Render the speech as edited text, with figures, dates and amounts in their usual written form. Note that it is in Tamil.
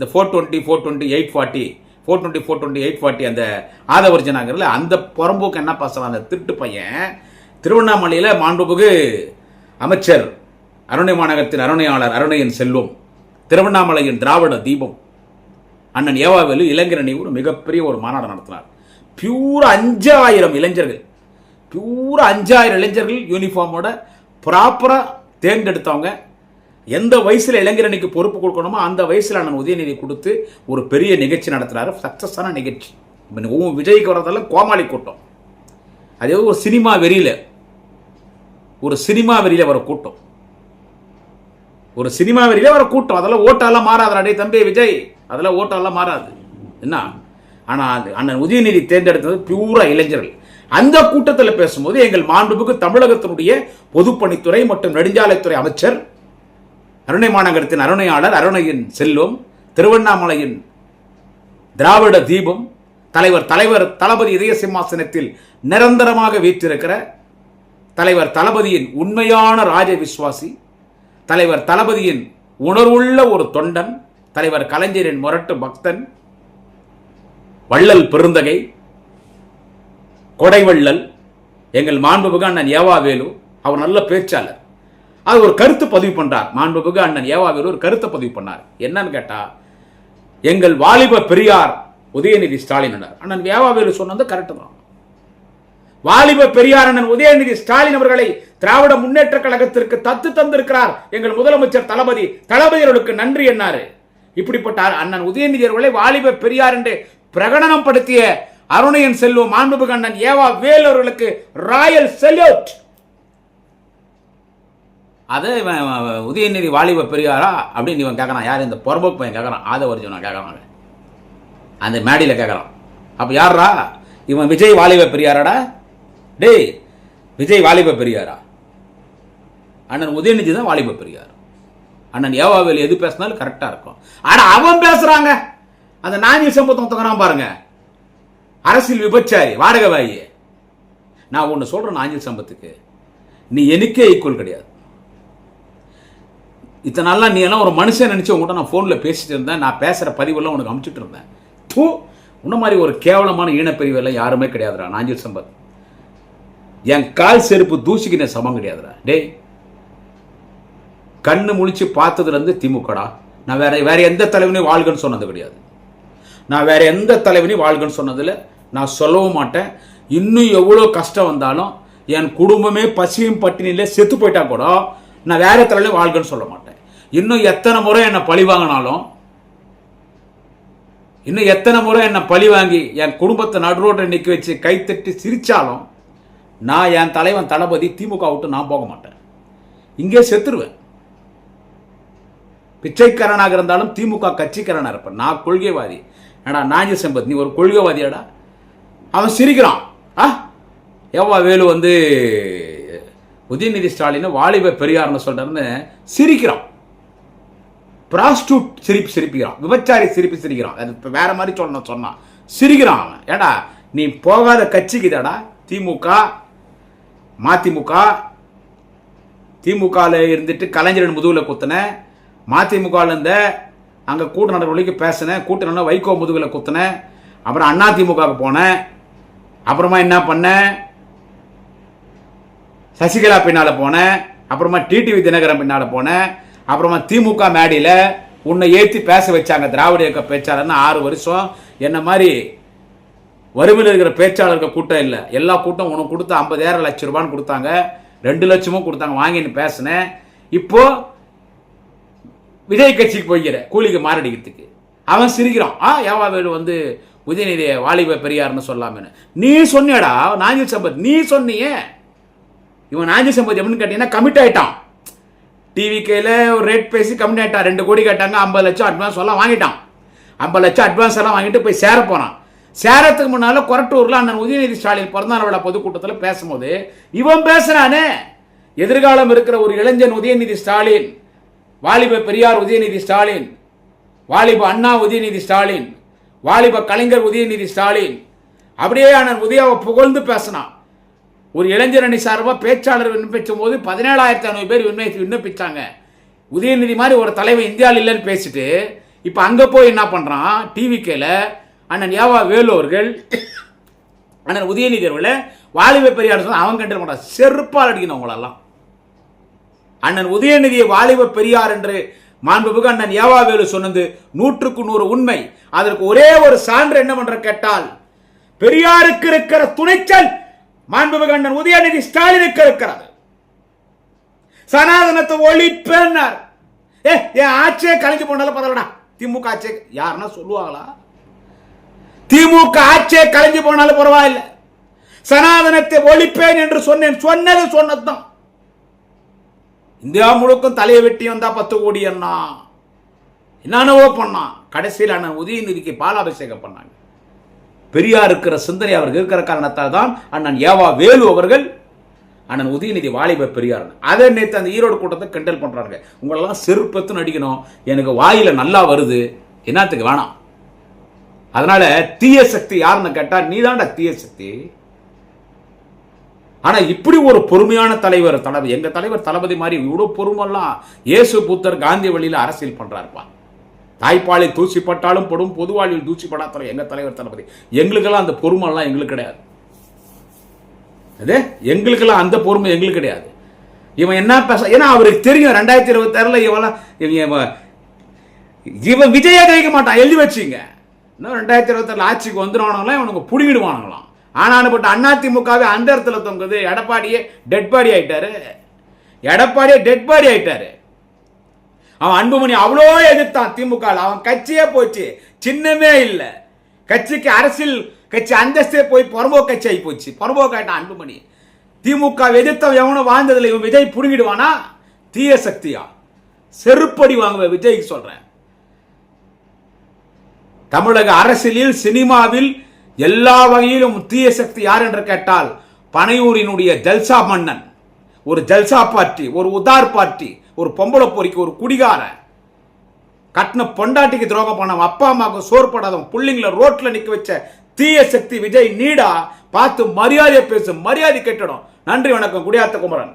இந்த 420 420 840 420 420 840 அந்த ஆதவர்ஜனாங்கிறதுல அந்த புறம்போக்கு என்ன பேசுறான் அந்த திருட்டு பையன் திருவண்ணாமலையில் மாண்புமிகு அமைச்சர் அருணை மாநகரத்தின் அருணையாளர் அருணையின் செல்வம், திருவண்ணாமலையின் திராவிட தீபம் அண்ணன் ஏவாவேலு இளைஞரணி ஒரு மிகப்பெரிய ஒரு மாநாடு நடத்தினார். பியூரா 5000 இளைஞர்கள், பியூரா 5000 இளைஞர்கள் யூனிஃபார்மோட ப்ராப்பராக தேர்ந்தெடுத்தவங்க. எந்த வயசில் இளைஞரணிக்கு பொறுப்பு கொடுக்கணுமோ அந்த வயசில் அண்ணன் உதயநிதி கொடுத்து ஒரு பெரிய நிகழ்ச்சி நடத்துகிறாரு. சக்ஸஸான நிகழ்ச்சி. விஜய்க்கு வரதெல்லாம் கோமாளி கூட்டம். அதே ஒரு சினிமா வெறியில் வர கூட்டம், ஒரு சினிமா வெறியில் வர கூட்டம். அதெல்லாம் ஓட்டாலாம் மாறாது. அடே தம்பி விஜய், அதெல்லாம் ஓட்டாலாம் மாறாது என்ன. ஆனால் அண்ணன் உதயநிதி தேர்ந்தெடுத்தது பியூரா இளைஞர்கள். அந்த கூட்டத்தில் பேசும்போது எங்கள் மாண்புமிகு தமிழகத்தினுடைய பொதுப்பணித்துறை மற்றும் நெடுஞ்சாலைத்துறை அமைச்சர் அருணை மாநகரத்தின் அருணையாளர் அருணையின் செல்வம், திருவண்ணாமலையின் திராவிட தீபம், தலைவர் தளபதி இதய சிம்மாசனத்தில் நிரந்தரமாக வீற்றிருக்கிற தலைவர் தளபதியின் உண்மையான ராஜ விசுவாசி, தலைவர் தளபதியின் உணர்வுள்ள ஒரு தொண்டன், தலைவர் கலைஞரின் முரட்டு பக்தன், வள்ளல் பெருந்தகை, கொடைவள்ளல் எங்கள் மாண்புமிகு அண்ணன் ஏவாவேலு. அவர் நல்ல பேச்சாளர். அது ஒரு கருத்து பதிவு பண்றார். மாண்புமிகு அண்ணன் ஏவாவேலு ஒரு கருத்தை பதிவு பண்ணார். என்னன்னு கேட்டா, எங்கள் வாலிப பெரியார் உதயநிதி ஸ்டாலின். அண்ணன் ஏவாவேலு சொன்னது கரெக்ட் தான். வாலிப பெரியார் அண்ணன் உதயநிதி ஸ்டாலின் அவர்களை திராவிட முன்னேற்ற கழகத்திற்கு தத்து தந்திருக்கிறார் எங்கள் முதலமைச்சர் தளபதிகளுக்கு நன்றி என்னாரு. இப்படிப்பட்ட அண்ணன் உதயநிதி அவர்களை வாலிப பெரியார் என்று பிரகடனம் படுத்திய அருணையன் செல்வம் மாண்புமிகு அண்ணன் ஏவாவேலு அவர்களுக்கு ராயல் செல்யூட். அதை உதயநிதி வாலிப பெரியாரா அப்படின்னு இவன் கேட்கறான். யார் இந்த புறம்போக்கு பையன் கேட்கறான், ஆதவர்ஜுனா கேட்கறாங்க, அந்த மேடையில் கேட்கறான். அப்ப யாரா இவன்? விஜய் வாலிப பெரியாராடா? டேய், விஜய் வாலிப பெரியாரா? அண்ணன் உதயநிதி தான் வாலிப பெரியார். அண்ணன் ஏவாவேலு எது பேசினாலும் கரெக்டா இருக்கும். ஆனா அவன் பேசுறாங்க அந்த நாஞ்சில் சம்பவம் பாருங்க, அரசியல் விபச்சாரி, வாடகைவாயி. நான் ஒன்னு சொல்றேன், நாஞ்சில் சம்பத்துக்கு நீ எனக்கே ஈக்குவல் கிடையாது. இத்தனை நாளா நீ எல்லாம் ஒரு மனுஷன் நினைச்சு உங்கள்கிட்ட நான் போன்ல பேசிட்டு இருந்தேன். நான் பேசுற பதிவெல்லாம் உனக்கு அனுப்பிச்சுட்டு இருந்தேன். உன்ன மாதிரி ஒரு கேவலமான ஈனப்பிரிவெல்லாம் யாருமே கிடையாதுடா நாஞ்சில் சம்பத். என் கால் செருப்பு தூசிக்கு நான் சமம் கிடையாதுடா. டேய், கண்ணு முழிச்சு பார்த்ததுல இருந்து திமுகடா. நான் வேற எந்த தலைவனையும் வாழ்கன்னு சொன்னது கிடையாது. நான் வேற எந்த தலைவனையும் வாழ்கன்னு சொன்னதில்லை. நான் சொல்லவும் மாட்டேன். இன்னும் எவ்வளோ கஷ்டம் வந்தாலும் என் குடும்பமே பசியும் பட்டினியில செத்து போயிட்டா கூட நான் வேற தலைவனையும் வாழ்கன்னு சொல்ல மாட்டேன். இன்னும் எத்தனை முறை என்னை பழி வாங்கினாலும், இன்னும் எத்தனை முறை என்னை பழி வாங்கி என் குடும்பத்தை நடுரோட்டை நிற்க வச்சு கைத்தட்டி சிரிச்சாலும் நான் என் தலைவன் தளபதி திமுக விட்டு நான் போக மாட்டேன். இங்கே செத்துருவேன். பிச்சைக்காரனாக இருந்தாலும் திமுக கட்சிக்காரனாக இருப்பேன். நான் கொள்கைவாதி. ஏடா நாஞ்சில் சம்பத், நீ ஒரு கொள்கைவாதியாடா? அவன் சிரிக்கிறான். ஏவாவேலு உதயநிதி ஸ்டாலின் வாலிப பெரியார்னு சொல்றன்னு சிரிக்கிறான். பிராஸ்டியூட் சிரிப்பிக்கிறான், விபச்சாரி சிரிக்கிறான். அது வேற மாதிரி சொன்னான், சிரிக்கிறான் அவன். ஏடா நீ போகாத கட்சிக்கு தாடா திமுக, மதிமுக. திமுக இருந்துட்டு கலைஞரின் முதுகுல குத்துன, மதிமுக இருந்த அங்க கூட்ட நடவடிக்கை பேசின, கூட்ட நடந்த வைகோ முதுகுல குத்துன, அப்புறம் அதிமுக போனேன். அப்புறமா என்ன பண்ண, சசிகலா பின்னால போனேன், அப்புறமா டிடிவி தினகரன் பின்னால போனேன், அப்புறமா திமுக மேடையில் உன்னை ஏற்றி பேச வச்சாங்க திராவிட இயக்க பேச்சாளர்னு 6 வருஷம். என்ன மாதிரி வறுமையில் இருக்கிற பேச்சாளர்கள் கூட்டம் இல்லை, எல்லா கூட்டம் உனக்கு கொடுத்து 50,000 லட்சம் ரூபான்னு கொடுத்தாங்க, 2 லட்சமும் கொடுத்தாங்க, வாங்கின்னு பேசினேன். இப்போ விஜய் கட்சிக்கு போய்கிற கூலிக்கு மாரடிக்கிறதுக்கு அவன் சிரிக்கிறான். ஏவாவேலு உதயநிதி வாலிப பெரியார்னு சொல்லாமன்னு நீ சொன்னியடா நாஞ்சில் சம்பத். நீ சொன்னியே. இவன் நாஞ்சில் சம்பத் எப்படின்னு கேட்டீங்கன்னா கமிட் ஆயிட்டான். டிவிக்கையில் ஒரு ரேட் பேசி கமிட் ஆயிட்டான். 2 கோடி கேட்டாங்க, 50 லட்சம் அட்வான்ஸ் எல்லாம் வாங்கிட்டான். 50 லட்சம் அட்வான்ஸ் எல்லாம் வாங்கிட்டு போய் சேர போனான். சேரத்துக்கு முன்னால கொரட்டூர்ல அண்ணன் உதயநிதி ஸ்டாலின் பிறந்தநாள் விழா பொதுக்கூட்டத்தில் பேசும்போது இவன் பேசுறானே, எதிர்காலம் இருக்கிற ஒரு இளைஞன் உதயநிதி ஸ்டாலின், வாலிப பெரியார் உதயநிதி ஸ்டாலின், வாலிப அண்ணா உதயநிதி ஸ்டாலின், வாலிப கலைஞர் உதயநிதி ஸ்டாலின், அப்படியே அண்ணன் உதயாவை புகழ்ந்து பேசினான். ஒரு இளைஞர் அணி சார்பாக பேச்சாளர் விண்ணப்பிச்சும் போது 17,500 பேர் விண்ணப்பிச்சாங்க. உதயநிதி மாதிரி ஒரு தலைவர் இந்தியாவில் இல்லைன்னு பேசிட்டு இப்ப அங்க போய் என்ன பண்றான், டிவிக்கேல அண்ணன் ஏவா வேலு அவர்கள் அண்ணன் உதயநிதி அவர்கள வாலிப பெரியார் சொன்னா அவன் கண்டல் பண்றான். செருப்பால் அடிக்கணும் உங்களெல்லாம். அண்ணன் உதயநிதியை வாலிப பெரியார் என்று மாண்புமிகு அண்ணன் ஏவா வேலு சொன்னது 100க்கு 100 உண்மை. அதற்கு ஒரே ஒரு சான்று என்ன பண்ற கேட்டால், பெரியாருக்கு இருக்கிற துணைச்சல் மாண்புமிகு அண்ணன் உதயநிதி ஸ்டாலினுக்கு இருக்கிறது. சனாதனத்தை ஒழிப்பேன்னார். என் ஆட்சியே கலைஞ்சு போனாலும் பரவாயில்லடா, திமுக ஆட்சியை யாருன்னா சொல்லுவாங்களா? திமுக ஆட்சியை கலைஞ்சு போனாலும் பரவாயில்லை, சனாதனத்தை ஒழிப்பேன் என்று சொன்னது சொன்னதுதான். இந்தியா முழுக்கும் தலையை வெட்டி வந்தா 10 கோடி என்னவோ பண்ணான். கடைசியில் அண்ணன் உதயநிதிக்கு பாலாபிஷேகம் பண்ணாங்க. பெரியார் இருக்கிற சிந்தனை அவருக்கு இருக்கிற காரணத்தால் தான் அண்ணன் ஏவா வேலு அவர்கள் அண்ணன் உதயநிதி வாலிப பெரியார். அதை நேற்று அந்த ஈரோடு கூட்டத்தை கிண்டல் பண்றாங்க. உங்களெல்லாம் செருப்பத்து நடிக்கணும், எனக்கு வாயில நல்லா வருது, என்னத்துக்கு வேணாம். அதனால தீய சக்தி யாருன்னு கேட்டா நீதான்டா தீய சக்தி. ஆனா இப்படி ஒரு பொறுமையான தலைவர், எங்க தலைவர் தளபதி மாதிரி இவ்வளவு பொறுமெல்லாம் இயேசு புத்தர் காந்தி வழியில அரசியல் பண்றாருப்பா. தாய்ப்பாலில் தூசிப்பட்டாலும் படும், பொது வாழ்வில் தூசிப்படாத எங்க தலைவர் தளபதி. எங்களுக்கெல்லாம் அந்த பொறுமெல்லாம் எங்களுக்கு கிடையாது. எங்களுக்கெல்லாம் அந்த பொறுமை எங்களுக்கு கிடையாது. இவன் என்ன பேச, ஏன்னா அவருக்கு தெரியும் 2026 இவன் விஜய ஜெயிக்க மாட்டான், எழுதி வச்சுங்க. 2026 ஆட்சிக்கு வந்துடுவானுங்களாம், இவனுக்கு புடிங்கிடுவானுங்களாம். ஆனாலும் பட்டு அதிமுகவே அந்த இடத்துல தொங்குது. எடப்பாடியே டெட் பாடி ஆயிட்டாரு. அவன் அன்புமணி அவ்வளோ எதிர்த்தான் திமுக, அவன் கட்சியே போச்சு, சின்னமே இல்லை கட்சிக்கு, அரசியல் கட்சி அந்தஸ்தே போய் புறம்போக்கு கட்சி ஆகி போச்சு, புறம்போக்கு ஆயிட்டான் அன்புமணி. திமுக எதிர்த்த எவனும் வாழ்ந்ததில்லை. இவன் விஜய் புடுங்கிடுவானா? தீய சக்தியா? செருப்படி வாங்குவ விஜய்க்கு சொல்றேன். தமிழக அரசியலில் சினிமாவில் எல்லா வகையிலும் தீய சக்தி யார் என்று கேட்டால் பனையூரினுடைய ஜல்சா மன்னன், ஒரு ஜல்சா பார்ட்டி, ஒரு உதார் பார்ட்டி, ஒரு பொம்பளை பொறிக்கு, ஒரு குடிகாரன், கட்டின பொண்டாட்டிக்கு துரோகம் பண்ண, அப்பா அம்மாவுக்கு சோர்படாதவன், புள்ளிங்களை ரோட்ல நிக்க வச்ச தீய சக்தி விஜய். நீடா பார்த்து மரியாதையை பேசு, மரியாதை கெட்டடும். நன்றி, வணக்கம். குடியாத்த குமரன்.